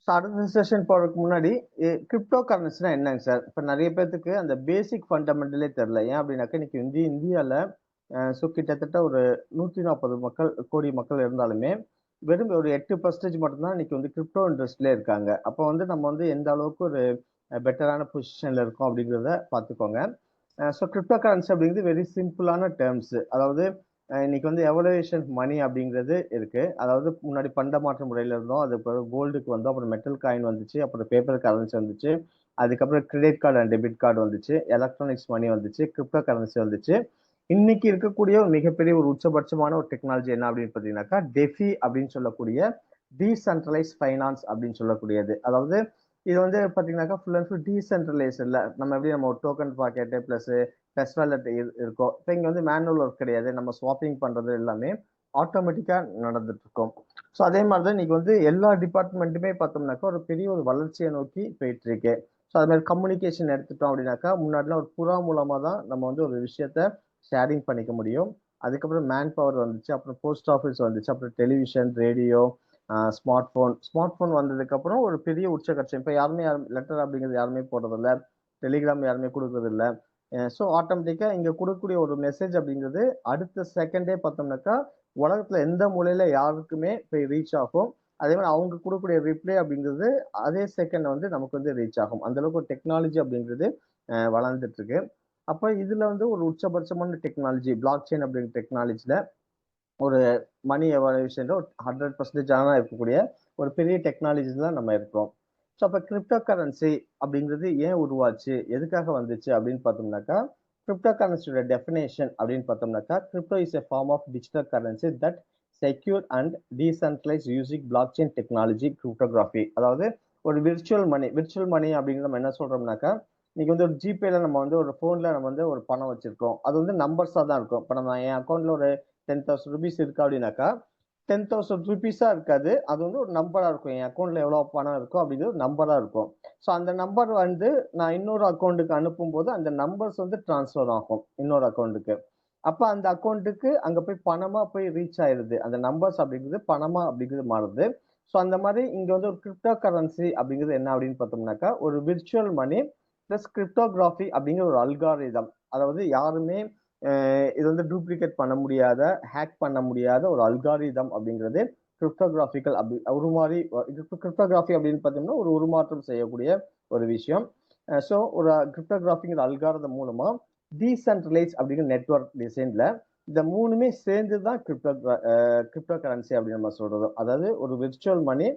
So அடுத்த session போறதுக்கு முன்னாடி கிரிப்டோ கரன்சினா என்னங்க சார்? இப்ப நெறைய பேத்துக்கு அந்த பேசிக் ஃபண்டமெண்டலே தெரியல. ஏன் அப்படின்னாக்கா, இன்னைக்கு இந்தியால கிட்டத்தட்ட ஒரு 140 கோடி மக்கள் இருந்தாலுமே, வெறும் ஒரு 8% மட்டும் தான் இன்னைக்கு கிரிப்டோ இண்டஸ்ட்ரியிலே இருக்காங்க. அப்போ நம்ம எந்த அளவுக்கு ஒரு பெட்டரான பொசிஷன்ல இருக்கோம் அப்படிங்கிறத பார்த்துக்கோங்க. கிரிப்டோ கரன்சி அப்படிங்கிறது வெரி சிம்பிளான டேர்ம்ஸ். அதாவது இன்னைக்கு எவலுவேஷன் மணி அப்படிங்கிறது இருக்கு. அதாவது முன்னாடி பண்டமாற்று முறையில இருந்தோம். அது பிறகு கோல்டுக்கு வந்தோம். அப்புறம் மெட்டல் காயின் வந்துச்சு. அப்புறம் பேப்பர் கரன்சி வந்துச்சு. அதுக்கப்புறம் credit card and debit card வந்துச்சு. எலக்ட்ரானிக்ஸ் மணி வந்துச்சு. கிரிப்டோ கரன்சி வந்துச்சு. இன்னைக்கு இருக்கக்கூடிய ஒரு மிகப்பெரிய ஒரு உச்சபட்சமான ஒரு டெக்னாலஜி என்ன அப்படின்னு பார்த்தீங்கன்னாக்கா, டெஃபி அப்படின்னு சொல்லக்கூடிய டீசென்ட்ரலைஸ் ஃபைனான்ஸ் அப்படின்னு சொல்லக்கூடியது. அதாவது இது பார்த்தீங்கன்னாக்கா ஃபுல் அண்ட் ஃபுல் டீசென்ட்ரலைஸ் இல்லை. நம்ம ஒரு token packet plus test wallet இருக்கும். இப்போ இங்க மேனுவல் ஒர்க் கிடையாது. நம்ம ஸ்வாப்பிங் பண்றது எல்லாமே ஆட்டோமேட்டிக்கா நடந்துட்டு இருக்கும். ஸோ அதே மாதிரி தான் இன்னைக்கு எல்லா டிபார்ட்மெண்ட்டுமே பார்த்தோம்னாக்கா ஒரு பெரிய ஒரு வளர்ச்சியை நோக்கி போயிட்டு இருக்கு. ஸோ அது மாதிரி கம்யூனிகேஷன் எடுத்துட்டோம் அப்படின்னாக்கா, முன்னாடிலாம் ஒரு புறா மூலமா தான் நம்ம ஒரு விஷயத்த ஷேரிங் பண்ணிக்க முடியும். அதுக்கப்புறம் மேன் பவர் வந்துச்சு, அப்புறம் போஸ்ட் ஆஃபீஸ் வந்துச்சு, அப்புறம் டெலிவிஷன், ரேடியோ, ஸ்மார்ட் போன் வந்ததுக்கு அப்புறம் ஒரு பெரிய உச்சகட்சம். இப்ப யாருமே லெட்டர் அப்படிங்கிறது யாருமே போடுறது இல்ல, டெலிகிராம் யாருமே கொடுக்கறது இல்ல. ஸோ ஆட்டோமேட்டிக்கா இங்க கொடுக்கக்கூடிய ஒரு மெசேஜ் அப்படிங்கிறது அடுத்த செகண்டே பார்த்தோம்னாக்கா உலகத்துல எந்த மூலையில யாருக்குமே போய் ரீச் ஆகும். அதே மாதிரி அவங்க கொடுக்கக்கூடிய ரிப்ளை அப்படிங்கிறது அதே செகண்ட் நமக்கு ரீச் ஆகும். அந்த அளவுக்கு ஒரு டெக்னாலஜி அப்படிங்கிறது வளர்ந்துட்டு இருக்கு. அப்ப இதுல ஒரு உச்சபட்சமான டெக்னாலஜி பிளாக் செயின் அப்படிங்கிற டெக்னாலஜில ஒரு மணி எவாலுவேஷன் ஒரு 100% இருக்கக்கூடிய ஒரு பெரிய டெக்னாலஜி தான் நம்ம இருக்கிறோம். ஸோ அப்போ கிரிப்டோ கரன்சி அப்படிங்கிறது ஏன் உருவாச்சு, எதுக்காக வந்துச்சு அப்படின்னு பார்த்தோம்னாக்கா, கிரிப்டோ கரன்சியோட டெஃபினேஷன் அப்படின்னு பார்த்தோம்னாக்கா, crypto is a form of digital currency that secure and decentralise using blockchain technology cryptography. அதாவது ஒரு விர்ச்சுவல் மணி அப்படிங்கிறது நம்ம என்ன சொல்றோம்னாக்கா, இன்னைக்கு ஒரு ஜிபேல நம்ம ஒரு போன்ல நம்ம ஒரு பணம் வச்சிருக்கோம். அது நம்பர்ஸா தான் இருக்கும். இப்போ நம்ம என் அக்கௌண்ட்ல ஒரு 10,000 ருபீஸ் இருக்கு அப்படின்னாக்கா, 10,000 ருபீஸா இருக்காது. அது ஒரு நம்பரா இருக்கும். என் அக்கௌண்ட்ல எவ்வளவு பணம் இருக்கோ அப்படிங்கிறது ஒரு நம்பரா இருக்கும். ஸோ அந்த நம்பர் நான் இன்னொரு அக்கௌண்ட்டுக்கு அனுப்பும்போது அந்த நம்பர்ஸ் டிரான்ஸ்ஃபர் ஆகும் இன்னொரு அக்கௌண்ட்டுக்கு. அப்ப அந்த அக்கௌண்ட்டுக்கு அங்க போய் பணமா போய் ரீச் ஆயிருது. அந்த நம்பர்ஸ் அப்படிங்கிறது பணமா அப்படிங்கிறது மாறுது. ஸோ அந்த மாதிரி இங்க ஒரு கிரிப்டோ கரன்சி அப்படிங்கிறது என்ன அப்படின்னு பார்த்தோம்னாக்கா, ஒரு விர்ச்சுவல் மணி பிளஸ் கிரிப்டோகிராஃபி அப்படிங்கிற ஒரு அல்காரிதம். அதாவது யாருமே இது டூப்ளிகேட் பண்ண முடியாத, ஹேக் பண்ண முடியாத ஒரு அல்காரிதம் அப்படிங்கிறது கிரிப்டோகிராஃபிக்கல் அப்படி ஒரு மாதிரி கிரிப்டோகிராஃபி அப்படின்னு பார்த்தீங்கன்னா ஒரு உருமாற்றம் செய்யக்கூடிய ஒரு விஷயம். ஸோ ஒரு கிரிப்டோகிராஃபிங்கிற அல்காரிதம் மூலமா டீசென்ட்ரலைஸ் அப்படிங்கிற நெட்வொர்க் டிசைன்ல இந்த மூணுமே சேர்ந்து தான் கிரிப்டோ கரன்சி அப்படின்னு நம்ம சொல்றோம். அதாவது ஒரு virtual money,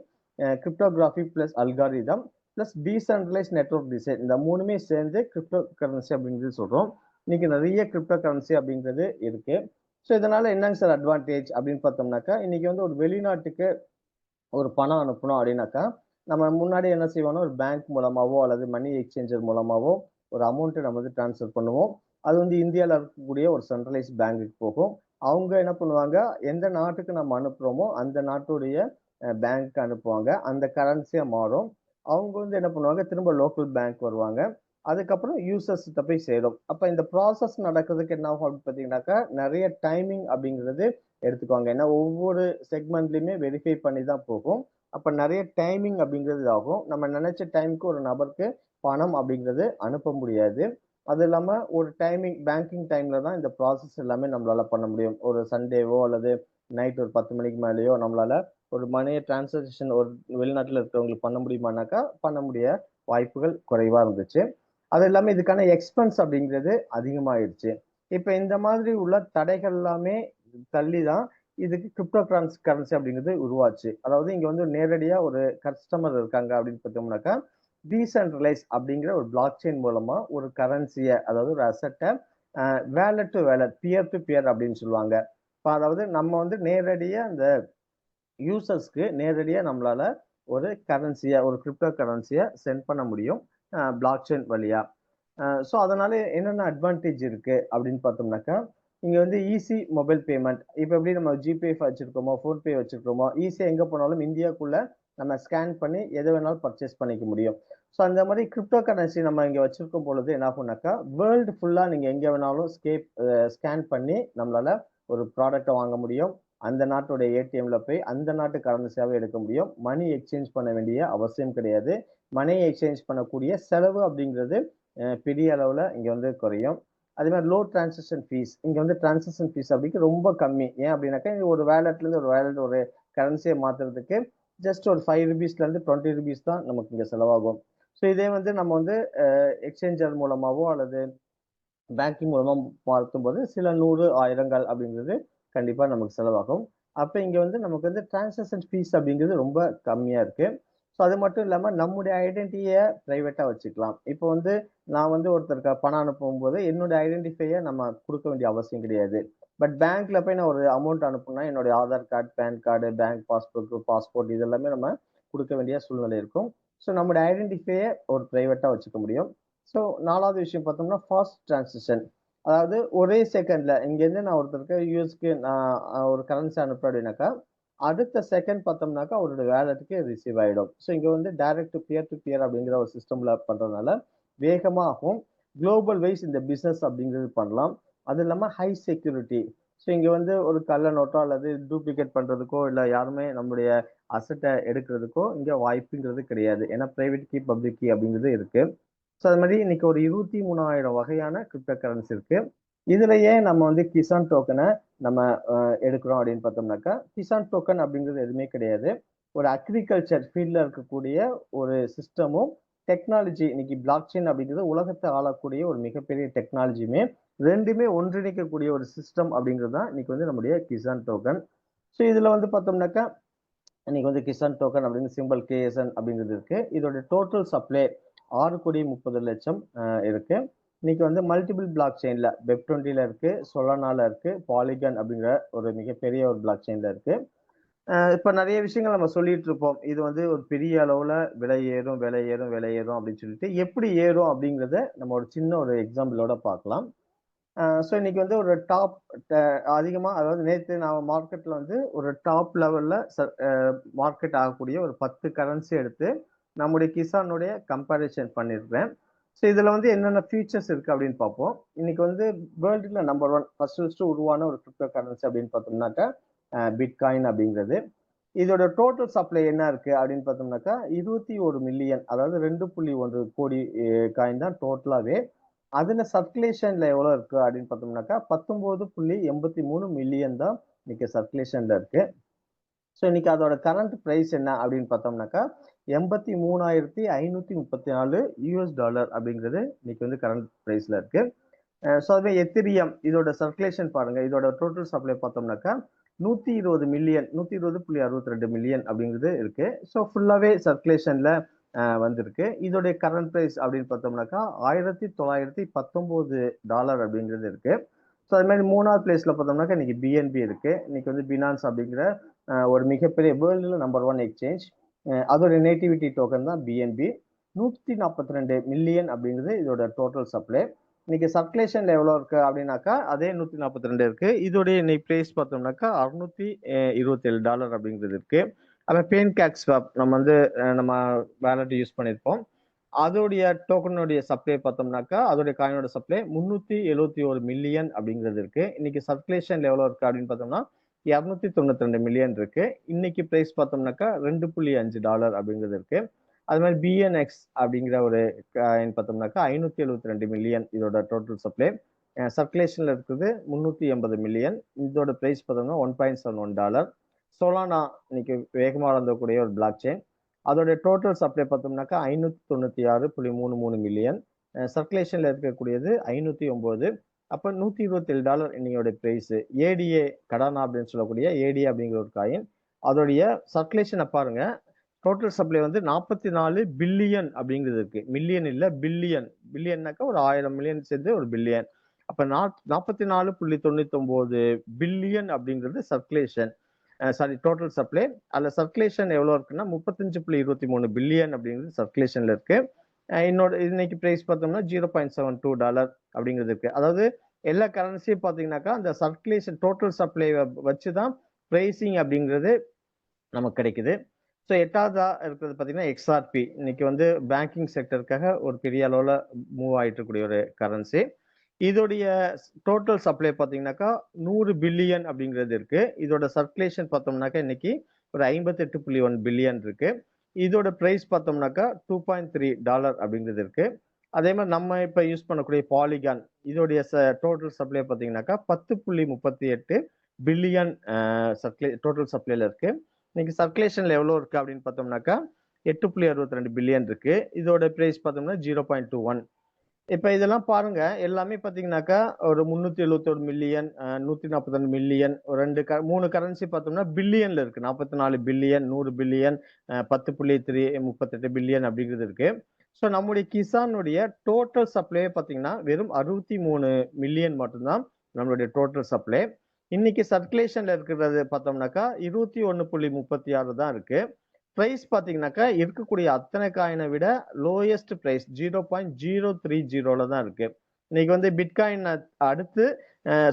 cryptography plus algorithm plus decentralise network design, இந்த மூணுமே சேர்ந்து கிரிப்டோ கரன்சி அப்படிங்கிறது சொல்றோம். இன்னைக்கு நிறைய கிரிப்டோ கரன்சி அப்படிங்கிறது இருக்கு. ஸோ இதனால என்னங்க சார் அட்வான்டேஜ் அப்படின்னு பார்த்தோம்னாக்கா, இன்னைக்கு ஒரு வெளிநாட்டுக்கு ஒரு பணம் அனுப்பணும் அப்படின்னாக்கா, நம்ம முன்னாடி என்ன செய்வோம்னா ஒரு பேங்க் மூலமாவோ அல்லது மணி எக்ஸ்சேஞ்சர் மூலமாவோ ஒரு அமௌண்ட் நம்ம டிரான்ஸ்ஃபர் பண்ணுவோம். அது இந்தியாவில் இருக்கக்கூடிய ஒரு சென்ட்ரலைஸ் பேங்குக்கு போகும். அவங்க என்ன பண்ணுவாங்க, எந்த நாட்டுக்கு நம்ம அனுப்புறோமோ அந்த நாட்டுடைய பேங்க் அனுப்புவாங்க. அந்த கரன்சியா மாறும். அவங்க என்ன பண்ணுவாங்க, திரும்ப லோக்கல் பேங்க் வருவாங்க. அதுக்கப்புறம் யூசர்ஸ் கிட்ட போய் சேரும். அப்ப இந்த ப்ராசஸ் நடக்கிறதுக்கு என்ன ஆகும் அப்படின்னு பார்த்தீங்கன்னாக்கா, நிறைய டைமிங் அப்படிங்கிறது எடுத்துக்குவாங்க. ஏன்னா ஒவ்வொரு செக்மெண்ட்லயுமே வெரிஃபை பண்ணி தான் போகும். அப்ப நிறைய டைமிங் அப்படிங்கிறது ஆகும். நம்ம நினைச்ச டைமுக்கு ஒரு நபருக்கு பணம் அப்படிங்கிறது அனுப்ப முடியாது. அது இல்லாம ஒரு பேங்கிங் டைம்ல தான் இந்த ப்ராசஸ் எல்லாமே நம்மளால பண்ண முடியும். ஒரு சண்டேவோ அல்லது நைட் ஒரு 10 மணிக்கு மேலேயோ நம்மளால ஒரு மணியை டிரான்சாக்ஷன் ஒரு வெளிநாட்டுல இருக்கிறவங்களுக்கு பண்ண முடியுமானாக்கா பண்ண முடிய வாய்ப்புகள் குறைவா இருந்துச்சு. அது இல்லாம இதுக்கான எக்ஸ்பென்ஸ் அப்படிங்கிறது அதிகமாயிருச்சு. இப்ப இந்த மாதிரி உள்ள தடைகள் எல்லாமே தள்ளி தான் இதுக்கு கிரிப்டோ கரன்சி அப்படிங்கிறது உருவாச்சு. அதாவது இங்க நேரடியா ஒரு கஸ்டமர் இருக்காங்க அப்படின்னு பார்த்தோம்னாக்கா, டீசென்ட்ரலைஸ் அப்படிங்கிற ஒரு பிளாக் செயின் மூலமா ஒரு கரன்சியை, அதாவது ஒரு அசட்டை wallet to wallet, peer to peer அப்படின்னு சொல்லுவாங்க. இப்ப அதாவது நம்ம நேரடியா அந்த யூசர்ஸ்க்கு நேரடியா நம்மளால ஒரு கரன்சியை, ஒரு கிரிப்டோ கரன்சியை சென்ட் பண்ண முடியும் பிளாக் செயின் வழியா. ஸோ அதனால என்னென்ன அட்வான்டேஜ் இருக்கு அப்படின்னு பார்த்தோம்னாக்கா, இங்க ஈஸி மொபைல் பேமெண்ட். இப்போ எப்படி நம்ம ஜிபே வச்சிருக்கோமோ, ஃபோன்பே வச்சிருக்கோமோ, ஈஸியா எங்க போனாலும் இந்தியாக்குள்ள நம்ம ஸ்கேன் பண்ணி எதை வேணாலும் பர்ச்சேஸ் பண்ணிக்க முடியும். ஸோ அந்த மாதிரி கிரிப்டோ கரன்சி நம்ம இங்க வச்சிருக்கும் பொழுது என்ன ஆகும்னாக்கா, வேர்ல்டு ஃபுல்லா நீங்க எங்க வேணாலும் ஸ்கேன் பண்ணி நம்மளால ஒரு ப்ராடக்ட்டை வாங்க முடியும். அந்த நாட்டுடைய ஏடிஎம்ல போய் அந்த நாட்டு கரன்சியாவே எடுக்க முடியும். மணி எக்ஸ்சேஞ்ச் பண்ண வேண்டிய அவசியம் கிடையாது. மணி எக்ஸ்சேஞ்ச் பண்ணக்கூடிய செலவு அப்படிங்கிறது பெரிய அளவுல இங்க வந்து குறையும். அதே மாதிரி லோ டிரான்சாக்ஷன் ஃபீஸ். இங்க வந்து டிரான்சாக்ஷன் ஃபீஸ் அப்படிங்கிறது ரொம்ப கம்மி. ஏன் அப்படின்னாக்கா ஒரு வேலட்ல இருந்து ஒரு வேலட் ஒரு கரன்சியை மாத்துறதுக்கு ஜஸ்ட் ஒரு ₹5ல இருந்து ₹20 தான் நமக்கு இங்க செலவாகும். ஸோ இதே வந்து நம்ம வந்து எக்ஸ்சேஞ்சர் மூலமாவோ அல்லது பேங்கிங் மூலமா மாத்தும்போது சில 100, 1000கள் அப்படிங்கிறது கண்டிப்பா நமக்கு செலவாகும். அப்ப இங்க வந்து நமக்கு வந்து டிரான்சாக்ஷன் ஃபீஸ் அப்படிங்கிறது ரொம்ப கம்மியா இருக்கு. ஸோ அது மட்டும் இல்லாம நம்முடைய ஐடென்டிட்டிய பிரைவேட்டா வச்சுக்கலாம். இப்போ வந்து நான் வந்து ஒருத்தருக்கு பணம் அனுப்பும்போது என்னுடைய ஐடென்டிஃபைய நம்ம குடுக்க வேண்டிய அவசியம் கிடையாது. பட் பேங்க்ல போய் நான் ஒரு அமௌண்ட் அனுப்புனா என்னுடைய Aadhaar card, PAN card, bank passbook, passport இது எல்லாமே நம்ம குடுக்க வேண்டிய சூழ்நிலை இருக்கும். ஸோ நம்முடைய ஐடென்டிஃபைய ஒரு பிரைவேட்டா வச்சுக்க முடியும். ஸோ 4வது விஷயம் பார்த்தோம்னா ஃபாஸ்ட் டிரான்சிஷன். அதாவது ஒரே செகண்ட்ல இங்கேருந்து நான் ஒருத்தருக்கு யுஎஸ்க்கு நான் ஒரு கரன்சி அனுப்புறேன் அப்படின்னாக்கா, அடுத்த செகண்ட் பார்த்தோம்னாக்கா அவரோட வேலெட்டுக்கு ரிசீவ் ஆயிடும். ஸோ இங்க வந்து டைரக்ட் பியர் டு பியர் அப்படிங்கிற ஒரு சிஸ்டம்ல பண்றதுனால வேகமாகும். குளோபல் வைஸ் இந்த பிசினஸ் அப்படிங்கிறது பண்ணலாம். அது இல்லாம ஹை செக்யூரிட்டி. ஸோ இங்க வந்து ஒரு கள்ள நோட்டோ அல்லது டூப்ளிகேட் பண்றதுக்கோ இல்ல யாருமே நம்முடைய அசட்ட எடுக்கிறதுக்கோ இங்க வாய்ப்புங்கிறது கிடையாது. ஏன்னா பிரைவேட் கீ, பப்ளிக் கீ அப்படிங்கிறது இருக்கு. ஸோ அது மாதிரி இன்னைக்கு ஒரு 23,000 வகையான கிரிப்டோ கரன்சி இருக்கு. இதுலயே நம்ம வந்து கிசான் டோக்கனை நம்ம எடுக்கிறோம் அப்படின்னு பார்த்தோம்னாக்கா, கிசான் டோக்கன் அப்படிங்கிறது எதுவுமே கிடையாது. ஒரு அக்ரிகல்ச்சர் ஃபீல்ட்ல இருக்கக்கூடிய ஒரு சிஸ்டமும் டெக்னாலஜி இன்னைக்கு பிளாக் செயின் அப்படிங்கிறது உலகத்தை ஆளக்கூடிய ஒரு மிகப்பெரிய டெக்னாலஜியுமே 2மே ஒன்றிணைக்கக்கூடிய ஒரு சிஸ்டம் அப்படிங்கிறது தான் இன்னைக்கு வந்து நம்முடைய கிசான் டோக்கன். ஸோ இதுல வந்து பார்த்தோம்னாக்கா இன்னைக்கு வந்து கிசான் டோக்கன் அப்படின்னு சிம்பிள் கேஎஸ்என் அப்படிங்கிறது இருக்கு. இதோட டோட்டல் சப்ளை 6,30,00,000 இருக்கு. இன்னைக்கு வந்து மல்டிபிள் பிளாக் செயின்ல வெப்20ல இருக்கு, சொலானால இருக்கு, பாலிகன் அப்படிங்கிற ஒரு மிகப்பெரிய ஒரு பிளாக் செயின்ல இருக்கு. இப்ப நிறைய விஷயங்கள் நம்ம சொல்லிட்டு இருப்போம். இது வந்து ஒரு பெரிய அளவுல விலை ஏறும், விலை ஏறும், விலை ஏறும் அப்படின்னு சொல்லிட்டு எப்படி ஏறும் அப்படிங்கிறத நம்ம ஒரு சின்ன ஒரு எக்ஸாம்பிளோட பார்க்கலாம். ஸோ இன்னைக்கு வந்து ஒரு டாப் அதிகமா அதாவது நேத்து நான் மார்க்கெட்ல வந்து ஒரு டாப் லெவல்ல மார்க்கெட் ஆகக்கூடிய ஒரு 10 கரன்சி எடுத்து நம்முடைய கிசானுடைய கம்பேரிசன் பண்ணிருக்கேன். ஸோ இதுல வந்து என்னென்ன ஃபீச்சர்ஸ் இருக்கு அப்படின்னு பார்ப்போம். இன்னைக்கு வந்து வேர்ல்டுல நம்பர் 1 ஃபர்ஸ்ட் உருவான ஒரு கிரிப்டோ கரன்சி அப்படின்னு பார்த்தோம்னாக்கா பிட்காயின் அப்படிங்கிறது. இதோட டோட்டல் சப்ளை என்ன இருக்கு அப்படின்னு பார்த்தோம்னாக்கா 21 மில்லியன் அதாவது 2.1 கோடி காயின் தான் டோட்டலாவே. அதுல சர்க்குலேஷன்ல எவ்வளவு இருக்கு அப்படின்னு பார்த்தோம்னாக்கா 19.83 மில்லியன் தான் இன்னைக்கு சர்க்குலேஷன்ல இருக்கு. ஸோ இன்னைக்கு அதோட கரண்ட் பிரைஸ் என்ன அப்படின்னு பார்த்தோம்னாக்கா 83,534 யூஎஸ் டாலர் அப்படிங்கிறது இன்னைக்கு வந்து கரண்ட் பிரைஸ்ல இருக்கு. ஸோ அதுவே எத்திரியம் இதோட சர்க்குலேஷன் பாருங்க. இதோட டோட்டல் சப்ளை பார்த்தோம்னாக்கா 120 மில்லியன் 120.62 மில்லியன் அப்படிங்கிறது இருக்கு. ஸோ ஃபுல்லாவே சர்க்குலேஷன்ல வந்திருக்கு. இதோடைய கரண்ட் பிரைஸ் அப்படின்னு பார்த்தோம்னாக்கா $1,919 அப்படிங்கிறது இருக்கு. ஸோ அது மாதிரி 3வது பிளேஸ்ல பார்த்தோம்னாக்கா இன்னைக்கு பிஎன்பி இருக்கு. இன்னைக்கு வந்து பினான்ஸ் அப்படிங்கிற ஒரு மிகப்பெரிய வேர்ல்டுல நம்பர் 1 எக்ஸ்சேஞ்ச். அதோட நேட்டிவிட்டி டோக்கன் தான் பிஎன்பி. 142 மில்லியன் அப்படிங்கிறது இதோட டோட்டல் சப்ளை. இன்னைக்கு சர்க்குலேஷன்ல எவ்வளவு இருக்கு அப்படின்னாக்கா அதே 142 இருக்கு. இதோடைய இன்னைக்கு பிரைஸ் பார்த்தோம்னாக்கா $627 அப்படிங்கிறது இருக்கு. அப்புறம் பெயின்கேக் ஸ்வாப் நம்ம வந்து நம்ம வேலட் யூஸ் பண்ணியிருப்போம். அதோடைய டோக்கனுடைய சப்ளை பார்த்தோம்னாக்கா அதோடைய காயினோட சப்ளை 371 மில்லியன் அப்படிங்கிறது இருக்கு. இன்னைக்கு சர்க்குலேஷன்ல எவ்வளவு இருக்கு அப்படின்னு பார்த்தோம்னா 292 மில்லியன் இருக்கு. இன்னைக்கு பிரைஸ் பார்த்தோம்னாக்கா $2.5 அப்படிங்கிறது இருக்கு. அது மாதிரி பிஎன்எக்ஸ் அப்படிங்கிற ஒரு காயின் பார்த்தோம்னாக்கா 572 மில்லியன் இதோட டோட்டல் சப்ளை. சர்க்குலேஷன்ல இருக்குது 380 மில்லியன். இதோட பிரைஸ் பார்த்தோம்னா $1.71. சோலானா இன்னைக்கு வேகமாக வளர்ந்தக்கூடிய ஒரு பிளாக் செயின். அதோட டோட்டல் சப்ளை பார்த்தோம்னாக்கா 596.33 மில்லியன். சர்க்குலேஷன்ல இருக்கக்கூடியது 509. அப்ப $127 இன்னையோட பிரைஸ். ஏடிஏ கடானா அப்படின்னு சொல்லக்கூடிய ஏடிஏ அப்படிங்கிற ஒரு காயின். அதோடைய சர்க்குலேஷனை பாருங்க. டோட்டல் சப்ளை வந்து 44 பில்லியன் அப்படிங்கிறது இருக்கு. மில்லியன் இல்ல பில்லியன். பில்லியன்னாக்கா ஒரு 1000 மில்லியன் சேர்ந்து ஒரு பில்லியன். அப்ப 44.99 பில்லியன் அப்படிங்கிறது சர்க்குலேஷன். Sorry total supply. அதுல சர்க்குலேஷன் எவ்வளவு இருக்குன்னா 35.23 பில்லியன் அப்படிங்கிறது சர்க்குலேஷன்ல இருக்கு. இன்னைக்கு பிரைஸ் பார்த்தோம்னா $0.72 அப்படிங்கிறது இருக்கு. அதாவது எல்லா கரன்சியும் பாத்தீங்கன்னாக்கா அந்த சர்க்குலேஷன் டோட்டல் சப்ளை வச்சுதான் பிரைசிங் அப்படிங்கிறது நமக்கு கிடைக்குது. ஸோ 8வதா இருக்கிறது பார்த்தீங்கன்னா எக்ஸ்ஆர்பி. இன்னைக்கு வந்து பேங்கிங் செக்டருக்காக ஒரு பெரிய அளவில் மூவ் ஆயிட்டு இருக்கக்கூடிய ஒரு கரன்சி. இதோடைய டோட்டல் சப்ளை பார்த்தீங்கன்னாக்கா 100 பில்லியன் அப்படிங்கிறது இருக்கு. இதோட சர்க்குலேஷன் பார்த்தோம்னாக்கா இன்னைக்கு ஒரு 58.1 பில்லியன் இருக்கு. இதோட பிரைஸ் பார்த்தோம்னாக்கா $2.3 அப்படிங்கிறது இருக்கு. அதே மாதிரி நம்ம இப்ப யூஸ் பண்ணக்கூடிய பாலிகான் இதோடைய டோட்டல் சப்ளை பார்த்தீங்கன்னாக்கா 10.38 பில்லியன் டோட்டல் சப்ளைல இருக்கு. இன்னைக்கு சர்க்குலேஷன்ல எவ்வளவு இருக்கு அப்படின்னு பார்த்தோம்னாக்கா 8.62 பில்லியன் இருக்கு. இதோட பிரைஸ் பார்த்தோம்னா 0.21. இப்ப இதெல்லாம் பாருங்க எல்லாமே பாத்தீங்கன்னாக்கா ஒரு 371 மில்லியன் 142 மில்லியன் மூணு கரன்சி பார்த்தோம்னா பில்லியன்ல இருக்கு. 44 பில்லியன் 100 பில்லியன் 10.38 பில்லியன் அப்படிங்கிறது இருக்கு. ஸோ நம்முடைய கிசானுடைய டோட்டல் சப்ளை பார்த்தீங்கன்னா வெறும் 63 மில்லியன் மட்டும்தான் நம்மளுடைய டோட்டல் சப்ளை. இன்னைக்கு சர்க்குலேஷன்ல இருக்கிறது பார்த்தோம்னாக்கா 21.36 தான் இருக்கு. பிரைஸ் பாத்தீங்கன்னாக்கா இருக்கக்கூடிய அத்தனை காயினை விட லோயஸ்ட் பிரைஸ் 0.030 தான் இருக்கு. இன்னைக்கு வந்து பிட்காயின் அடுத்து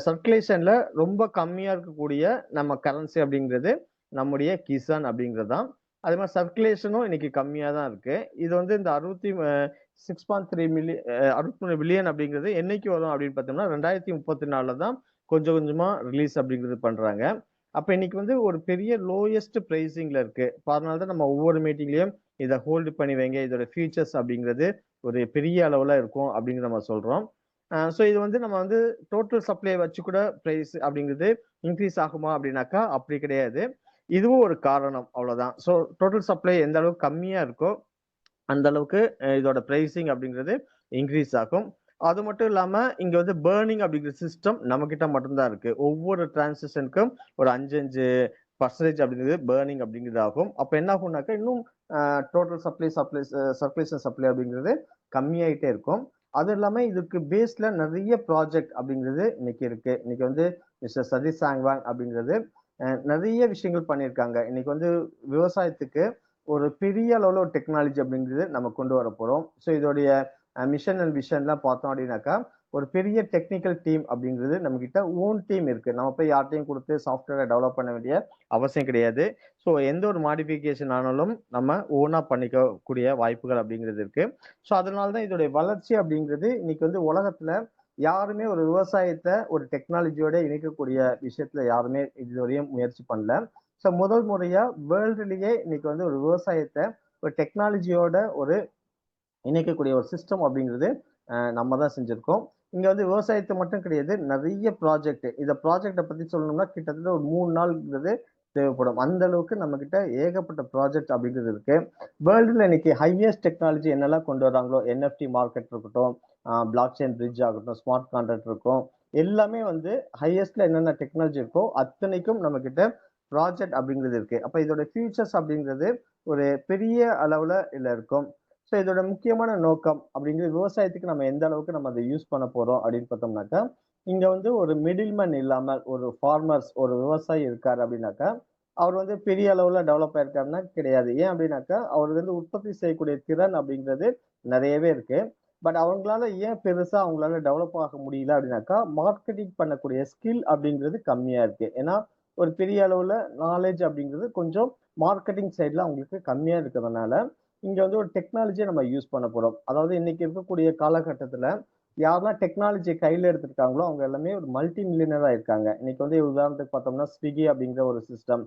சர்க்குலேஷன்ல ரொம்ப கம்மியா இருக்கக்கூடிய நம்ம கரன்சி அப்படிங்கிறது நம்முடைய கிசான் அப்படிங்கிறது தான். அதே மாதிரி சர்க்குலேஷனும் இன்னைக்கு கம்மியா தான் இருக்கு. இது வந்து இந்த 6.3 மில்லியன் 63 பில்லியன் அப்படிங்கிறது என்னைக்கு வரும் அப்படின்னு பார்த்தோம்னா 2034 தான் கொஞ்சம் கொஞ்சமா ரிலீஸ் அப்படிங்கிறது பண்றாங்க. அப்ப இன்னைக்கு வந்து ஒரு பெரிய லோயஸ்ட் பிரைசிங்ல இருக்கு. அதனால தான் நம்ம ஒவ்வொரு மீட்டிங்லயும் இதை ஹோல்டு பண்ணி வைங்க, இதோட ஃபீச்சர்ஸ் அப்படிங்கிறது ஒரு பெரிய அளவுல இருக்கும் அப்படிங்கிறது நம்ம சொல்றோம். ஸோ இது வந்து நம்ம வந்து டோட்டல் சப்ளை வச்சு கூட பிரைஸ் அப்படிங்கிறது இன்க்ரீஸ் ஆகுமா அப்படின்னாக்கா அப்படி கிடையாது. இதுவும் ஒரு காரணம், அவ்வளவுதான். ஸோ டோட்டல் சப்ளை எந்த அளவுக்கு கம்மியா இருக்கோ அந்த அளவுக்கு இதோட பிரைசிங் அப்படிங்கிறது இன்க்ரீஸ் ஆகும். அது மட்டும் இல்லாம இங்க வந்து பேர்னிங் அப்படிங்கிற சிஸ்டம் நம்ம கிட்ட மட்டும்தான் இருக்கு. ஒவ்வொரு டிரான்சாக்ஷனுக்கும் ஒரு 5% அப்படிங்கிறது பேர்னிங் அப்படிங்கிறது ஆகும். அப்ப என்ன ஆகும்னாக்கா இன்னும் டோட்டல் சர்க்குலேஷன் சப்ளை அப்படிங்கிறது கம்மியாயிட்டே இருக்கும். அது இல்லாம இதுக்கு பேஸ்ல நிறைய ப்ராஜெக்ட் அப்படிங்கிறது இன்னைக்கு இருக்கு. இன்னைக்கு வந்து மிஸ்டர் சதீஷ் சாங்வாங் அப்படிங்கிறது நிறைய விஷயங்கள் பண்ணியிருக்காங்க. இன்னைக்கு வந்து விவசாயத்துக்கு ஒரு பெரிய அளவுல ஒரு டெக்னாலஜி அப்படிங்கிறது நம்ம கொண்டு வர போறோம். ஸோ இதோடைய மிஷன் அண்ட் விஷன்லாம் பார்த்தோம் அப்படின்னாக்கா ஒரு பெரிய டெக்னிக்கல் டீம் அப்படிங்கிறது நம்ம கிட்ட ஓன் டீம் இருக்கு. நம்ம போய் யார்ட்டையும் கொடுத்து சாஃப்ட்வேரை டெவலப் பண்ண வேண்டிய அவசியம் கிடையாது. ஸோ எந்த ஒரு மாடிஃபிகேஷன் ஆனாலும் நம்ம ஓனா பண்ணிக்கக்கூடிய வாய்ப்புகள் அப்படிங்கிறது இருக்கு. ஸோ அதனால தான் இதோடைய வளர்ச்சி அப்படிங்கிறது இன்னைக்கு வந்து உலகத்துல யாருமே ஒரு விவசாயத்தை ஒரு டெக்னாலஜியோட இணைக்கக்கூடிய விஷயத்துல யாருமே இதுவரையும் முயற்சி பண்ணல. ஸோ முதல் முறையா வேர்ல்டுலயே இன்னைக்கு வந்து ஒரு விவசாயத்தை ஒரு டெக்னாலஜியோட ஒரு இணைக்கக்கூடிய ஒரு சிஸ்டம் அப்படிங்கிறது நம்ம தான் செஞ்சிருக்கோம். இங்க வந்து விவசாயத்தை மட்டும் கிடையாது, நிறைய ப்ராஜெக்ட். இந்த ப்ராஜெக்டை பத்தி சொல்லணும்னா கிட்டத்தட்ட ஒரு 3 நாள்ங்கிறது தேவைப்படும். அந்த அளவுக்கு நம்ம கிட்ட ஏகப்பட்ட ப்ராஜெக்ட் அப்படிங்கிறது இருக்கு. வேர்ல்டுல இன்னைக்கு ஹையஸ்ட் டெக்னாலஜி என்னெல்லாம் கொண்டு வராங்களோ, என்எஃப்டி மார்க்கெட் இருக்கட்டும், பிளாக் செயின் பிரிட்ஜ் ஆகட்டும், ஸ்மார்ட் கான்ட்ராக்ட் இருக்கும், எல்லாமே வந்து ஹையஸ்ட்ல என்னென்ன டெக்னாலஜி இருக்கோ அத்தனைக்கும் நம்ம கிட்ட ப்ராஜெக்ட் அப்படிங்கிறது இருக்கு. அப்ப இதோட ஃபியூச்சர்ஸ் அப்படிங்கிறது ஒரு பெரிய அளவுல இதுல இருக்கும். ஸோ இதோட முக்கியமான நோக்கம் அப்படிங்கிறது விவசாயத்துக்கு நம்ம எந்த அளவுக்கு நம்ம அதை யூஸ் பண்ண போறோம் அப்படின்னு பார்த்தோம்னாக்கா இங்க வந்து ஒரு மிடில்மேன் இல்லாமல் ஒரு ஃபார்மர்ஸ் ஒரு விவசாயி இருக்காரு அப்படின்னாக்கா அவர் வந்து பெரிய அளவுல டெவலப் ஆயிருக்காருன்னா கிடையாது. ஏன் அப்படின்னாக்கா அவருக்கு வந்து உற்பத்தி செய்யக்கூடிய திறன் அப்படிங்கிறது நிறையவே இருக்கு. பட் அவங்களால ஏன் பெருசா அவங்களால டெவலப் ஆக முடியல அப்படின்னாக்கா மார்க்கெட்டிங் பண்ணக்கூடிய ஸ்கில் அப்படிங்கிறது கம்மியா இருக்கு. ஏன்னா ஒரு பெரிய அளவுல நாலேஜ் அப்படிங்கிறது கொஞ்சம் மார்க்கெட்டிங் சைட்ல அவங்களுக்கு கம்மியா இருக்கிறதுனால இங்க வந்து ஒரு டெக்னாலஜியை நம்ம யூஸ் பண்ண போறோம். அதாவது இன்னைக்கு இருக்கக்கூடிய காலகட்டத்துல யாரெல்லாம் டெக்னாலஜியை கையில எடுத்துருக்காங்களோ அவங்க எல்லாமே ஒரு மல்டி மில்லியனரா இருக்காங்க. இன்னைக்கு வந்து உதாரணத்துக்கு பார்த்தோம்னா ஸ்விக்கி அப்படிங்கிற ஒரு சிஸ்டம்,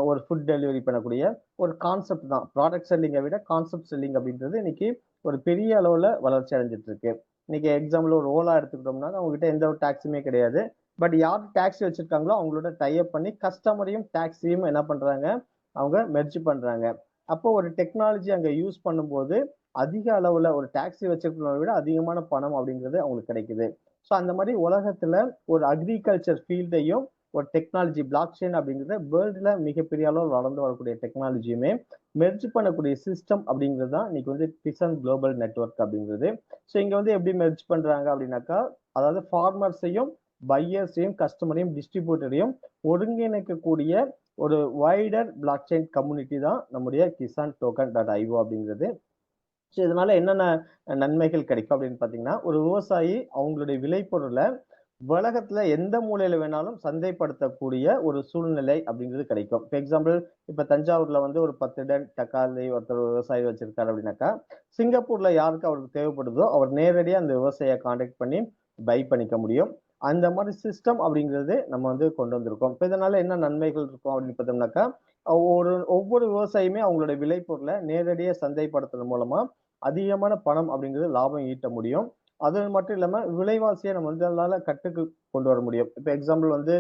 ஒரு ஃபுட் டெலிவரி பண்ணக்கூடிய ஒரு கான்செப்ட் தான். ப்ராடக்ட் செல்லிங்கை விட கான்செப்ட் செல்லிங் அப்படின்றது இன்னைக்கு ஒரு பெரிய அளவுல வளர்ச்சி அடைஞ்சிட்டு இருக்கு. இன்னைக்கு எக்ஸாம்பிள் ஒரு ஓலா எடுத்துக்கிட்டோம்னா அவங்க கிட்ட எந்த ஒரு டாக்ஸியுமே கிடையாது. பட் யார் டாக்ஸி வச்சிருக்காங்களோ அவங்களோட டைப் பண்ணி கஸ்டமரையும் டாக்ஸியும் என்ன பண்றாங்க, அவங்க மெர்ஜ் பண்றாங்க. அப்போ ஒரு டெக்னாலஜி அங்க யூஸ் பண்ணும்போது அதிக அளவுல ஒரு டாக்ஸி வச்சிருக்கிறவங்களை விட அதிகமான பணம் அப்படிங்கிறது அவங்களுக்கு கிடைக்குது. ஸோ அந்த மாதிரி உலகத்துல ஒரு அக்ரிகல்ச்சர் ஃபீல்டையும் ஒரு டெக்னாலஜி பிளாக் செயின் அப்படிங்கிறத வேர்ல்டுல மிகப்பெரிய அளவில் வளர்ந்து வரக்கூடிய டெக்னாலஜியுமே மெர்ஜ் பண்ணக்கூடிய சிஸ்டம் அப்படிங்கிறது தான் இன்னைக்கு வந்து பிசன் குளோபல் நெட்வொர்க் அப்படிங்கிறது. ஸோ இங்க வந்து எப்படி மெர்ஜ் பண்றாங்க அப்படின்னாக்கா அதாவது ஃபார்மர்ஸையும் பையர்ஸையும் கஸ்டமரையும் டிஸ்ட்ரிபியூட்டரையும் ஒருங்கிணைக்கக்கூடிய ஒரு வைடர் பிளாக் செயின் கம்யூனிட்டி தான் நம்முடைய கிசான் டோக்கன் டாட் ஐஓ அப்படிங்கிறது. ஸோ இதனால என்னென்ன நன்மைகள் கிடைக்கும் அப்படின்னு பார்த்தீங்கன்னா ஒரு விவசாயி அவங்களுடைய விளைபொருளை உலகத்துல எந்த மூலையில வேணாலும் சந்தைப்படுத்தக்கூடிய ஒரு சூழ்நிலை அப்படிங்கிறது கிடைக்கும். இப்போ எக்ஸாம்பிள் இப்ப தஞ்சாவூர்ல வந்து ஒரு 10 டன் தக்காளி ஒருத்தர் விவசாயி வச்சிருக்காரு அப்படின்னாக்கா சிங்கப்பூர்ல யாருக்கு அவருக்கு தேவைப்படுதோ அவர் நேரடியா அந்த விவசாயியை கான்டாக்ட் பண்ணி பை பண்ணிக்க முடியும். அந்த மாதிரி சிஸ்டம் அப்படிங்கிறது நம்ம வந்து கொண்டு வந்திருக்கோம். இப்போ இதனால என்ன நன்மைகள் இருக்கும் அப்படின்னு பார்த்தோம்னாக்கா, ஒவ்வொரு விவசாயியுமே அவங்களுடைய விளைபொருளை நேரடியாக சந்தைப்படுத்துறது மூலமா அதிகமான பணம் அப்படிங்கிறது லாபம் ஈட்ட முடியும். அது மட்டும் இல்லாம விலைவாசியை நம்ம வந்து அதனால கட்டுக்கு கொண்டு வர முடியும். இப்போ எக்ஸாம்பிள் வந்து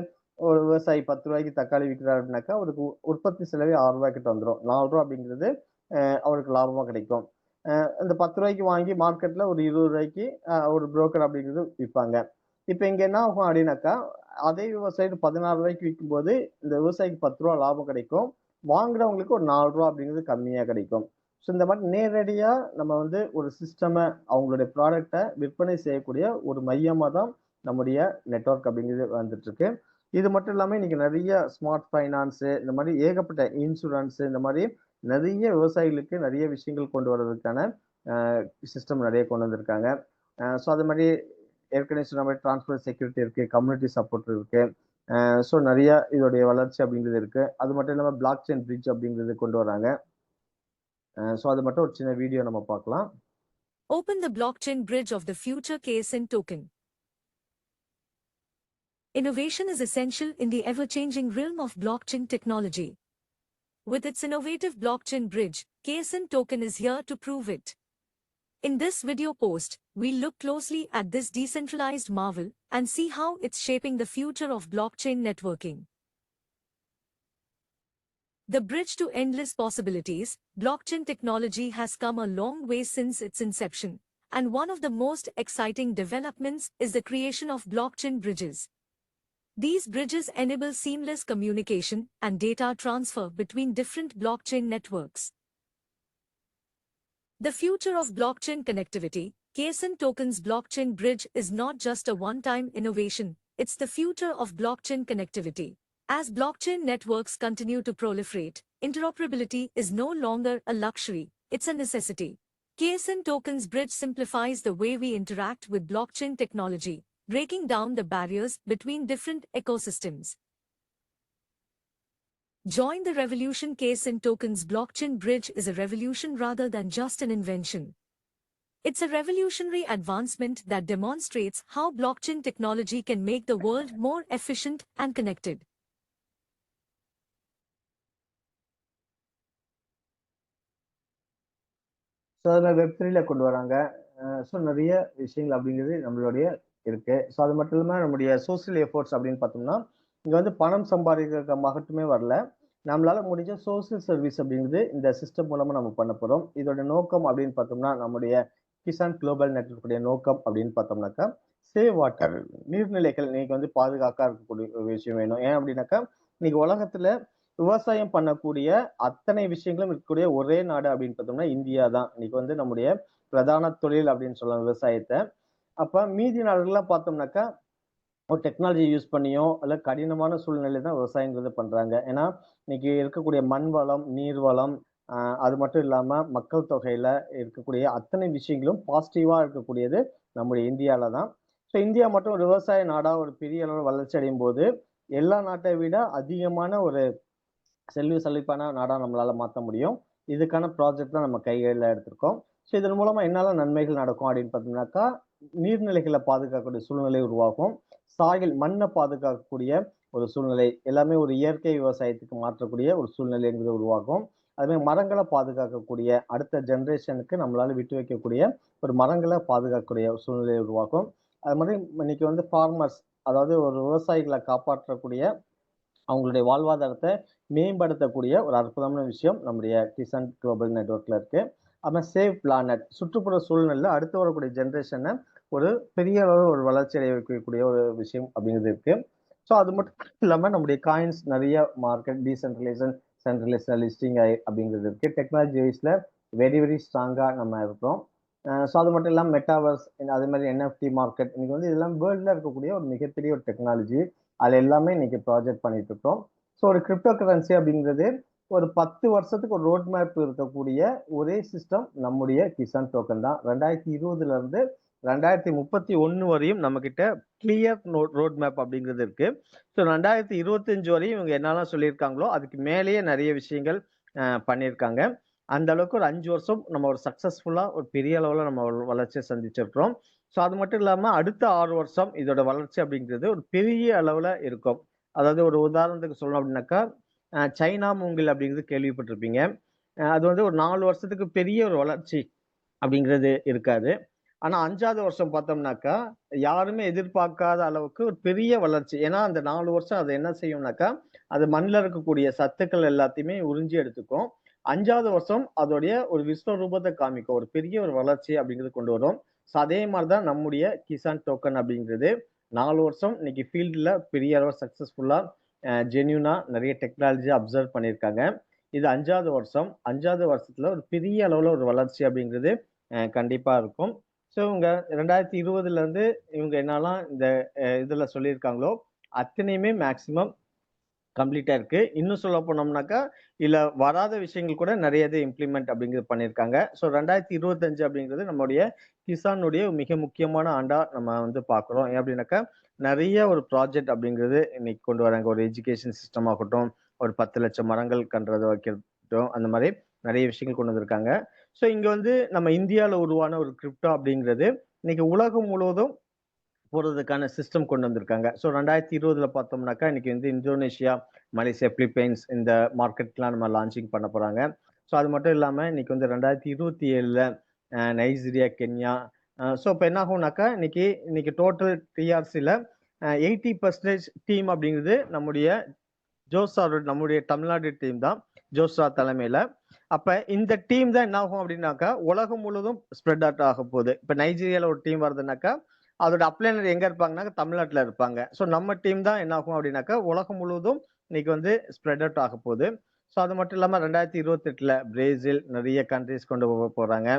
ஒரு விவசாயி 10 ரூபாய்க்கு தக்காளி விற்கிறார் அப்படின்னாக்கா, அவருக்கு உற்பத்தி செலவே 6 ரூபாய் கிட்ட வந்துரும். 4 ரூபாய் அப்படிங்கிறது அவருக்கு லாபமா கிடைக்கும். இந்த 10 ரூபாய்க்கு வாங்கி மார்க்கெட்ல ஒரு 20 ரூபாய்க்கு ஒரு புரோக்கர் அப்படிங்கிறது விற்பாங்க. இப்ப இங்க என்ன ஆகும் அப்படின்னாக்கா, அதே விவசாயி 16 ரூபாய்க்கு விக்கும்போது, இந்த விவசாயிக்கு 10 ரூபாய் லாபம் கிடைக்கும். வாங்குறவங்களுக்கு ஒரு 4 ரூபாய் அப்படிங்கிறது கம்மியா கிடைக்கும். ஸோ இந்த மாதிரி நேரடியா நம்ம வந்து ஒரு சிஸ்டம அவங்களுடைய ப்ராடக்ட்ட விற்பனை செய்யக்கூடிய ஒரு மையமா தான் நம்முடைய நெட்வொர்க் அப்படிங்கிறது வந்துட்டு இருக்கு. இது மட்டும் இல்லாம இன்னைக்கு நிறைய ஸ்மார்ட் ஃபைனான்ஸ் இந்த மாதிரி ஏகப்பட்ட இன்சூரன்ஸ் இந்த மாதிரி நிறைய விவசாயிகளுக்கு நிறைய விஷயங்கள் கொண்டு வர்றதுக்கான சிஸ்டம் நிறைய கொண்டு வந்திருக்காங்க. ஸோ அது மாதிரி ஏற்கனவே சொன்ன மாதிரி டிரான்ஸ்போர்ட் செக்யூரிட்டி இருக்கு, கம்யூனிட்டி சப்போர்ட் இருக்கு. ஸோ நிறைய இதோடைய வளர்ச்சி அப்படிங்கிறது இருக்கு. அது மட்டும் இல்லாம பிளாக் செயின் பிரிட்ஜ் அப்படிங்கிறது கொண்டு வராங்க. ஸோ அது மட்டும் ஒரு சின்ன வீடியோ நம்ம பார்க்கலாம். Open the blockchain bridge of the future KSN token. Innovation is essential in the ever-changing realm of blockchain technology. With its innovative blockchain bridge, KSN token is here to prove it. In this video post, we'll look closely at this decentralized marvel and see how it's shaping the future of blockchain networking. The bridge to endless possibilities, blockchain technology has come a long way since its inception, and one of the most exciting developments is the creation of blockchain bridges. These bridges enable seamless communication and data transfer between different blockchain networks. The future of blockchain connectivity, KSN Token's blockchain bridge is not just a one-time innovation, it's the future of blockchain connectivity. As blockchain networks continue to proliferate, interoperability is no longer a luxury, it's a necessity. KSN Token's bridge simplifies the way we interact with blockchain technology, breaking down the barriers between different ecosystems. Join the revolution. KSN Token's blockchain bridge is a revolution rather than just an invention. It's a revolutionary advancement that demonstrates how blockchain technology can make the world more efficient and connected. So அதில் வெப்3ல கொண்டு வராங்க. So நிறைய விஷயங்கள் அப்படிங்கிறது நம்மளுடைய இருக்கு. So அது மட்டும் இல்லாமல் நம்முடைய சோசியல் எஃபோர்ட்ஸ் அப்படின்னு பார்த்தோம்னா, இங்கே வந்து பணம் சம்பாதிக்க மட்டுமே வரல, நம்மளால முடிஞ்ச சோசியல் சர்வீஸ் அப்படிங்கிறது இந்த சிஸ்டம் மூலமா நம்ம பண்ண போறோம். இதோட நோக்கம் அப்படின்னு பார்த்தோம்னா, நம்முடைய கிசான் குளோபல் நெட்வொர்க்குடைய நோக்கம் அப்படின்னு பார்த்தோம்னாக்கா, சேவ் வாட்டர், நீர்நிலைகள் இன்னைக்கு வந்து பாதுகாக்க இருக்கக்கூடிய ஒரு விஷயம் வேணும். ஏன் அப்படின்னாக்கா, இன்னைக்கு உலகத்துல விவசாயம் பண்ணக்கூடிய அத்தனை விஷயங்களும் இருக்கக்கூடிய ஒரே நாடு அப்படின்னு பார்த்தோம்னா இந்தியா தான். இன்னைக்கு வந்து நம்முடைய பிரதான தொழில் அப்படின்னு சொல்லலாம் விவசாயத்தை. அப்ப மீதி நாடுகள்லாம் பார்த்தோம்னாக்கா ஒரு டெக்னாலஜி யூஸ் பண்ணியோ அல்ல கடினமான சூழ்நிலை தான் விவசாயங்கிறது பண்றாங்க. ஏன்னா இன்னைக்கு இருக்கக்கூடிய மண் வளம், நீர் வளம், அது மட்டும் இல்லாம மக்கள் தொகையில இருக்கக்கூடிய அத்தனை விஷயங்களும் பாசிட்டிவா இருக்கக்கூடியது நம்முடைய இந்தியால தான். ஸோ இந்தியா மட்டும் ஒரு விவசாய நாடா ஒரு பெரிய அளவு வளர்ச்சி அடையும் போது எல்லா நாட்டை விட அதிகமான ஒரு செழிப்பான நாடா நம்மளால மாற்ற முடியும். இதுக்கான ப்ராஜெக்ட் தான் நம்ம கைகளில் எடுத்திருக்கோம். ஸோ இதன் மூலமா என்னால நன்மைகள் நடக்கும் அப்படின்னு பார்த்தீங்கன்னாக்கா, நீர்நிலைகளை பாதுகாக்கக்கூடிய சூழ்நிலை உருவாகும். சாயில் மண்ணை பாதுகாக்கக்கூடிய ஒரு சூழ்நிலை, எல்லாமே ஒரு இயற்கை விவசாயத்துக்கு மாற்றக்கூடிய ஒரு சூழ்நிலைங்கிறது உருவாகும். அதே மாதிரி மரங்களை பாதுகாக்கக்கூடிய அடுத்த ஜென்ரேஷனுக்கு நம்மளால விட்டு வைக்கக்கூடிய ஒரு மரங்களை பாதுகாக்கக்கூடிய ஒரு சூழ்நிலை உருவாகும். அது மாதிரி இன்னைக்கு வந்து ஃபார்மர்ஸ், அதாவது ஒரு விவசாயிகளை காப்பாற்றக்கூடிய அவங்களுடைய வாழ்வாதாரத்தை மேம்படுத்தக்கூடிய ஒரு அற்புதமான விஷயம் நம்முடைய கிசான் குளோபல் நெட்வொர்க்ல இருக்கு. அப்புறம் சேவ் பிளானட், சுற்றுப்புற சூழ்நிலை அடுத்து வரக்கூடிய ஜென்ரேஷனை ஒரு பெரிய அளவு ஒரு வளர்ச்சி அடைய வைக்கக்கூடிய ஒரு விஷயம் அப்படிங்கிறது இருக்கு. ஸோ அது மட்டும் இல்லாம நம்முடைய காயின்ஸ் நிறைய மார்க்கெட் டீசென்ட்ரலைசேஷன், சென்ட்ரலைசேஷன் லிஸ்டிங் அப்படிங்கிறது இருக்கு. டெக்னாலஜி வைஸ்ல வெரி வெரி ஸ்ட்ராங்கா நம்ம இருக்கோம். ஸோ அது மட்டும் இல்லாமல் மெட்டாவர்ஸ், அதே மாதிரி என்எஃப்டி மார்க்கெட், இன்னைக்கு வந்து இதெல்லாம் வேர்ல்ட்ல இருக்கக்கூடிய ஒரு மிகப்பெரிய ஒரு டெக்னாலஜி. அது எல்லாமே இன்னைக்கு ப்ராஜெக்ட் பண்ணிட்டு இருக்கோம். ஸோ ஒரு கிரிப்டோ கரன்சி அப்படிங்கிறது ஒரு 10 வருஷத்துக்கு ஒரு ரோட் மேப் இருக்கக்கூடிய ஒரே சிஸ்டம் நம்முடைய கிசான் டோக்கன் தான். 2020 இருந்து 2031 வரையும் நம்ம கிட்ட கிளியர் ரோட் மேப் அப்படிங்கிறது இருக்கு. ஸோ 2025 வரையும் இவங்க என்னெல்லாம் சொல்லியிருக்காங்களோ அதுக்கு மேலேயே நிறைய விஷயங்கள் பண்ணியிருக்காங்க. அந்த அளவுக்கு ஒரு 5 வருஷம் நம்ம ஒரு சக்சஸ்ஃபுல்லா ஒரு பெரிய அளவுல நம்ம வளர்ச்சியை சந்திச்சிருக்கிறோம். ஸோ அது மட்டும் இல்லாம அடுத்த 6 வருஷம் இதோட வளர்ச்சி அப்படிங்கிறது ஒரு பெரிய அளவுல இருக்கும். அதாவது ஒரு உதாரணத்துக்கு சொல்லணும் அப்படின்னாக்கா, சைனா மூங்கில் அப்படிங்கிறது கேள்விப்பட்டிருப்பீங்க. அது வந்து ஒரு 4 வருஷத்துக்கு பெரிய ஒரு வளர்ச்சி அப்படிங்கிறது இருக்காது. ஆனா 5வது வருஷம் பார்த்தோம்னாக்கா, யாருமே எதிர்பார்க்காத அளவுக்கு ஒரு பெரிய வளர்ச்சி. ஏன்னா அந்த 4 வருஷம் அது என்ன செய்யும்னாக்கா, அது மண்ல இருக்கக்கூடிய சத்துக்கள் எல்லாத்தையுமே உறிஞ்சி எடுத்துக்கும். 5வது வருஷம் அதோடைய ஒரு விஸ்வரூபத்த காமிக்கும். ஒரு பெரிய ஒரு வளர்ச்சி அப்படிங்கிறது கொண்டு வரும். ஸோ அதே மாரி தான் நம்முடைய கிசான் டோக்கன் அப்படிங்கிறது 4 வருஷம் இன்னைக்கு ஃபீல்டுல பெரிய அளவு சக்சஸ்ஃபுல்லா ஜென்யூனா நெறைய டெக்னாலஜி அப்சர்வ் பண்ணியிருக்காங்க. இது 5வது வருஷம். 5வது வருஷத்துல ஒரு பெரிய அளவுல ஒரு வளர்ச்சி அப்படிங்கிறது கண்டிப்பா இருக்கும். ஸோ இவங்க 2020லேருந்து இவங்க என்னலாம் இந்த இதுல சொல்லியிருக்காங்களோ, அத்தனையுமே மேக்ஸிமம் கம்ப்ளீட்டா இருக்கு. இன்னும் சொல்ல போனோம்னாக்கா, இதுல வராத விஷயங்கள் கூட நெறைய இது இம்ப்ளிமெண்ட் அப்படிங்கிறது பண்ணியிருக்காங்க. ஸோ 2025 அப்படிங்கிறது நம்முடைய கிசானுடைய மிக முக்கியமான ஆண்டா நம்ம வந்து பார்க்குறோம். ஏன் அப்படின்னாக்கா, நெறைய ஒரு ப்ராஜெக்ட் அப்படிங்கிறது இன்னைக்கு கொண்டு வராங்க. ஒரு எஜுகேஷன் சிஸ்டம் ஆகட்டும், ஒரு 10,00,000 மரங்கள் கன்றது வைக்கட்டும், அந்த மாரி நெறைய விஷயங்கள் கொண்டு வந்திருக்காங்க. ஸோ இங்க வந்து நம்ம இந்தியால உருவான ஒரு கிரிப்டோ அப்படிங்கிறது, இன்னைக்கு உலகம் முழுவதும் போறதுக்கான சிஸ்டம் கொண்டு வந்திருக்காங்க. ஸோ 2020ல பார்த்தோம்னாக்கா, இன்னைக்கு வந்து இந்தோனேஷியா, மலேசியா, பிலிப்பைன்ஸ் இந்த மார்க்கெட்லாம் நம்ம லான்ச்சிங் பண்ண போறாங்க. ஸோ அது மட்டும் இல்லாம இன்னைக்கு வந்து 2027ல நைஜீரியா, கென்யா ஸோ இப்ப என்ன ஆகும்னாக்கா, இன்னைக்கு இன்னைக்கு டோட்டல் டிஆர்சில 80% டீம் அப்படிங்கிறது நம்முடைய ஜோஸ்ராவோட நம்முடைய தமிழ்நாடு டீம் தான். ஜோஸ்ரா தலைமையில. அப்ப இந்த டீம் தான் என்ன ஆகும் அப்படின்னாக்கா, உலகம் முழுவதும் ஸ்ப்ரெட் அவுட் ஆகப்போகுது. இப்ப நைஜீரியால ஒரு டீம் வருதுன்னாக்கா, அதோட அப்ளைனர் எங்க இருப்பாங்கன்னாக்கா, தமிழ்நாட்டுல இருப்பாங்க. ஸோ நம்ம டீம் தான் என்ன ஆகும் அப்படின்னாக்கா, உலகம் முழுவதும் இன்னைக்கு வந்து ஸ்ப்ரெட் அவுட் ஆகப்போகுது. ஸோ அது மட்டும் இல்லாம 2028ல பிரேசில் நெறைய கண்ட்ரீஸ் கொண்டு போறாங்க.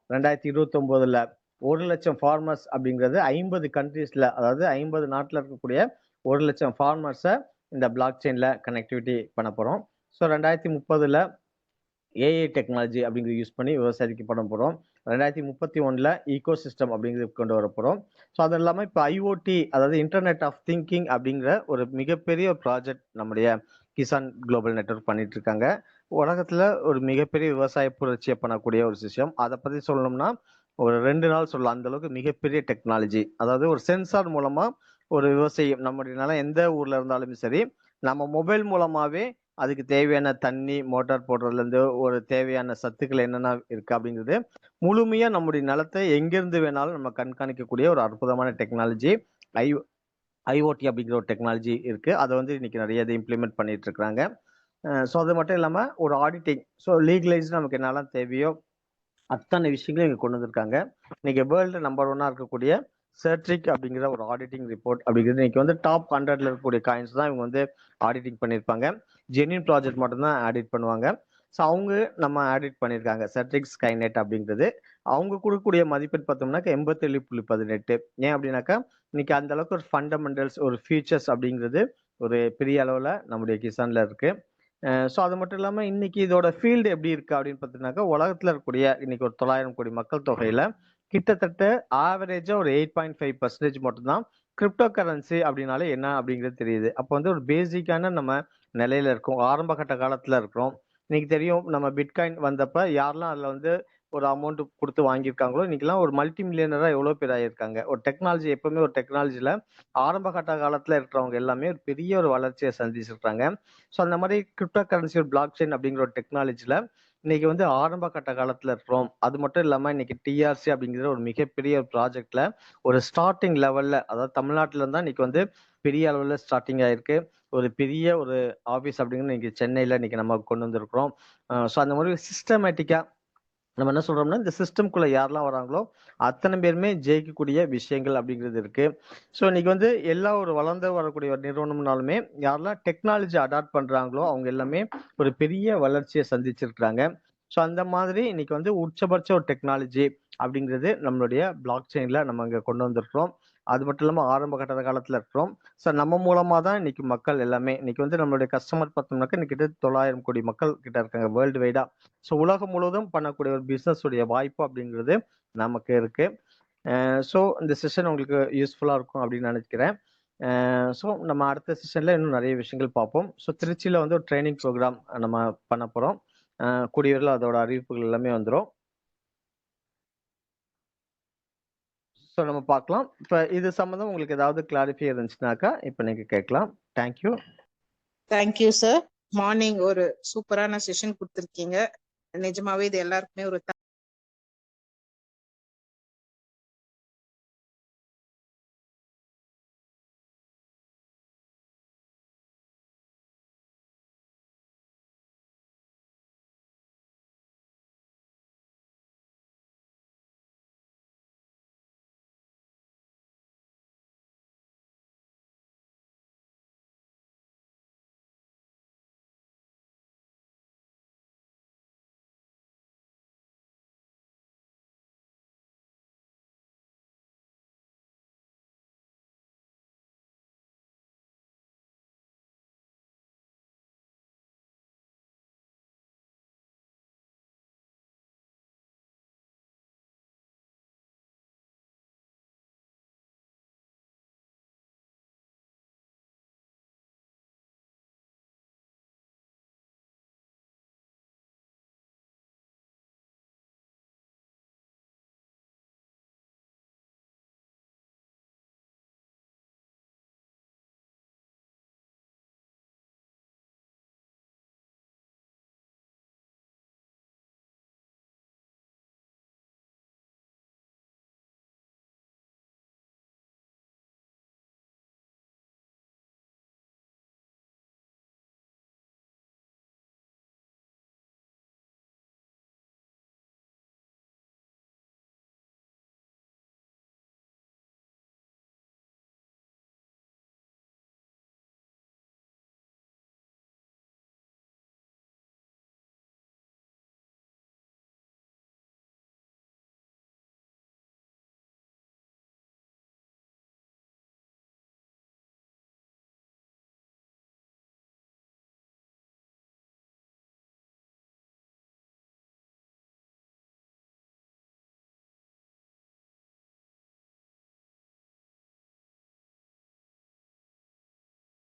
2029ல 1,00,000 ஃபார்மர்ஸ் அப்படிங்கிறது 50 கண்ட்ரீஸ்ல, அதாவது 50 நாட்டுல இருக்கக்கூடிய 1,00,000 ஃபார்மர்ஸ இந்த பிளாக் செயின்ல கனெக்டிவிட்டி பண்ண போறோம். ஸோ 2030ல ஏஐ டெக்னாலஜி அப்படிங்கிறது யூஸ் பண்ணி விவசாயிக்கு பண்ண போறோம். 2031ல ஈகோ சிஸ்டம் அப்படிங்கிறது கொண்டு வர போறோம். ஸோ அது இல்லாம இப்ப ஐஓடி, அதாவது இன்டர்நெட் ஆஃப் திங்கிங் அப்படிங்கிற ஒரு மிகப்பெரிய ப்ராஜெக்ட் நம்முடைய கிசான் குளோபல் நெட்வொர்க் பண்ணிட்டு இருக்காங்க. உலகத்துல ஒரு மிகப்பெரிய விவசாய புரட்சியை பண்ணக்கூடிய ஒரு விஷயம். அதை பத்தி சொல்லணும்னா ஒரு 2 நாள் சொல்லலாம். அந்த அளவுக்கு மிகப்பெரிய டெக்னாலஜி. அதாவது ஒரு சென்சார் மூலமா ஒரு விவசாயம் நம்முடைய நிலம் எந்த ஊர்ல இருந்தாலும் சரி, நம்ம மொபைல் மூலமாவே அதுக்கு தேவையான தண்ணி, மோட்டார் போடுறதுலேருந்து ஒரு தேவையான சத்துக்கள் என்னென்ன இருக்கு அப்படிங்கிறது, முழுமையா நம்முடைய நிலத்தை எங்கிருந்து வேணாலும் நம்ம கண்காணிக்கக்கூடிய ஒரு அற்புதமான டெக்னாலஜி. ஐ ஐஓடி அப்படிங்கிற ஒரு டெக்னாலஜி இருக்கு. அத வந்து இன்னைக்கு நெறைய இத இம்ப்ளிமெண்ட் பண்ணிட்டு இருக்காங்க. ஸோ அது மட்டும் இல்லாம ஒரு ஆடிட்டிங். ஸோ லீகலைஸ்டு நமக்கு என்னலாம் தேவையோ அத்தனை விஷயங்களும் இங்க கொண்டு வந்திருக்காங்க. இன்னைக்கு வேர்ல்டு நம்பர் 1 இருக்கக்கூடிய செர்ட்ரிக் அப்படிங்கிற ஒரு ஆடிட்டிங் ரிப்போர்ட் அப்படிங்கிறது இன்னைக்கு வந்து டாப் 100ல இருக்கக்கூடிய காயின்ஸ் தான் இவங்க வந்து ஆடிட்டிங் பண்ணியிருப்பாங்க. ஜென்யூன் ப்ராஜெக்ட் மட்டும் தான் ஆடிட் பண்ணுவாங்க. ஸோ அவங்க நம்ம ஆடிட் பண்ணியிருக்காங்க. செர்ட்ரிக் ஸ்கைநெட் அப்படிங்கிறது. அவங்க கொடுக்கக்கூடிய மதிப்பெண் பார்த்தோம்னாக்கா 87.18. ஏன் அப்படின்னாக்கா, இன்னைக்கு அந்த அளவுக்கு ஒரு ஃபண்டமெண்டல்ஸ், ஒரு ஃபியூச்சர்ஸ் அப்படிங்கிறது ஒரு பெரிய அளவுல நம்முடைய கிசான்ல இருக்கு. ஸோ அது மட்டும் இல்லாம இன்னைக்கு இதோட ஃபீல்டு எப்படி இருக்கு அப்படின்னு பார்த்தீங்கன்னாக்கா, உலகத்துல இருக்கக்கூடிய இன்னைக்கு ஒரு 900 கோடி மக்கள் தொகையில கிட்டத்தட்ட ஆவரேஜா ஒரு 8.5% மட்டும் தான் கிரிப்டோ கரன்சி அப்படின்னாலே என்ன அப்படிங்கிறது தெரியுது. அப்போ வந்து ஒரு பேசிக்கான நம்ம நிலையில இருக்கோம். ஆரம்ப கட்ட காலத்துல இருக்கிறோம். இன்னைக்கு தெரியும் நம்ம பிட்காயின் வந்தப்ப யாரெல்லாம் அதுல வந்து ஒரு அமௌண்ட் குடுத்து வாங்கியிருக்காங்களோ, இன்னைக்கெல்லாம் ஒரு மல்டி மில்லியனரா எவ்வளோ பேர் ஆயிருக்காங்க. ஒரு டெக்னாலஜி எப்பவுமே ஒரு டெக்னாலஜில ஆரம்ப கட்ட காலத்துல இருக்கிறவங்க எல்லாமே ஒரு பெரிய ஒரு வளர்ச்சிய சந்திச்சிருக்காங்க. ஸோ அந்த மாரி கிரிப்டோ கரன்சி ஒரு பிளாக் செயின் அப்படிங்கிற ஒரு டெக்னாலஜில இன்னைக்கு வந்து ஆரம்ப கட்ட காலத்துல இருக்கிறோம். அது மட்டும் இல்லாம இன்னைக்கு டிஆர்சி அப்படிங்கிற ஒரு மிகப்பெரிய ஒரு ப்ராஜெக்ட்ல ஒரு ஸ்டார்ட்டிங் லெவல்ல, அதாவது தமிழ்நாட்டுல இருந்தா இன்னைக்கு வந்து பெரிய அளவுல ஸ்டார்ட்டிங் ஆயிருக்கு. ஒரு பெரிய ஒரு ஆபீஸ் அப்படிங்கிறது இன்னைக்கு சென்னையில இன்னைக்கு நம்ம கொண்டு வந்திருக்கிறோம். ஸோ அந்த மாதிரி சிஸ்டமேட்டிக்கா நம்ம என்ன சொல்றோம்னா, இந்த சிஸ்டம்குள்ள யாரெல்லாம் வராங்களோ, அத்தனை பேருமே ஜெயிக்கக்கூடிய விஷயங்கள் அப்படிங்கிறது இருக்கு. ஸோ இன்னைக்கு வந்து எல்லா ஒரு வளர்ந்து வரக்கூடிய ஒரு நிறுவனம்னாலுமே, யாரெல்லாம் டெக்னாலஜி அடாப்ட் பண்றாங்களோ, அவங்க எல்லாமே ஒரு பெரிய வளர்ச்சிய சந்திச்சிருக்கிறாங்க. ஸோ அந்த மாதிரி இன்னைக்கு வந்து உச்சபட்ச ஒரு டெக்னாலஜி அப்படிங்கிறது நம்மளுடைய பிளாக் செயின்ல நம்ம இங்க கொண்டு வந்திருக்கிறோம். அது மட்டும் இல்லாம ஆரம்ப கட்ட காலத்துல இருக்கிறோம். ஸோ நம்ம மூலமா தான் இன்னைக்கு மக்கள் எல்லாமே இன்னைக்கு வந்து நம்மளுடைய கஸ்டமர் பார்த்தோம்னாக்கா, இன்னைக்கு கிட்ட 900 கோடி மக்கள் கிட்ட இருக்காங்க வேர்ல்டு வைடா. ஸோ உலகம் முழுவதும் பண்ணக்கூடிய ஒரு பிசினஸ் உடைய வாய்ப்பு அப்படிங்கிறது நமக்கு இருக்கு. ஸோ இந்த செஷன் உங்களுக்கு யூஸ்ஃபுல்லா இருக்கும் அப்படின்னு நினைக்கிறேன். ஸோ நம்ம அடுத்த செஷன்ல இன்னும் நிறைய விஷயங்கள் பார்ப்போம். ஸோ திருச்சியில வந்து ஒரு ட்ரைனிங் ப்ரோக்ராம் நம்ம பண்ண போறோம். கூடிய விரைவில் அதோட அறிவிப்புகள் எல்லாமே வந்துரும். ஸோ நம்ம பார்க்கலாம். இப்போ இது சம்மந்தம் உங்களுக்கு ஏதாவது கிளாரிஃபை இருந்துச்சுனாக்கா இப்போ நீங்க கேட்கலாம். தேங்க்யூ. Thank you sir. மார்னிங் ஒரு சூப்பரான செஷன் கொடுத்துருக்கீங்க. நிஜமாவே இது எல்லாருக்குமே ஒரு